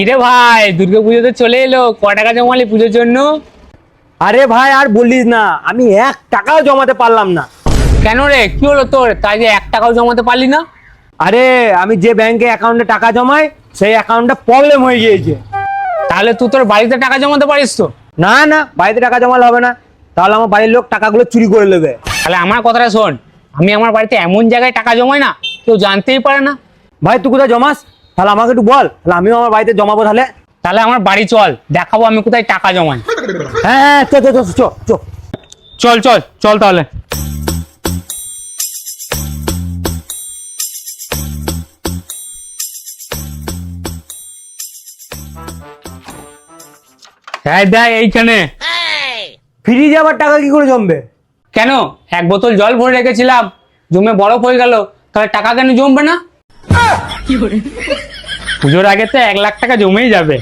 কিরে ভাই, দুর্গাপুজো তো চলে এলো, ক টাকা জমালি পুজোর জন্য? আরে ভাই আর বলিস না, আমি 1 টাকাও জমাতে পারলাম না। কেন রে, কি হলো তোর? তাই যে 1 টাকাও জমাতে পারলি না? আরে আমি যে ব্যাংকে অ্যাকাউন্টে টাকা জমাই সেই অ্যাকাউন্টটা প্রবলেম হয়ে গিয়েছে। তাহলে তুই তোর বাড়িতে টাকা জমাতে পারিস তো? না না, বাড়িতে টাকা জমালে হবে না, তাহলে আমার বাড়ির লোক টাকাগুলো চুরি করে নেবে। তাহলে আমার কথাটা শোন, আমি আমার বাড়িতে এমন জায়গায় টাকা জমাই না, কেউ জানতেই পারে না। ভাই তুই কোথায় জমাস? তাহলে আমাকে একটু বল, তাহলে আমিও আমার বাড়িতে জমাবো তাহলে। তাহলে আমার বাড়ি চল, দেখাবো আমি কোথায় টাকা জমাই। হ্যাঁ হ্যাঁ, চ চ চ চ চ। চল চল চল তাহলে। হ্যাঁ দেয় এইখানে। ফ্রিজে আবার টাকা কি করে জমবে? কেন, 1 বোতল জল ভরে রেখেছিলাম, জমে বরফ হয়ে গেল, তাহলে টাকা কেন জমবে না? পুজোর আগে তো 1 লাখ টাকা জমেই যাবে।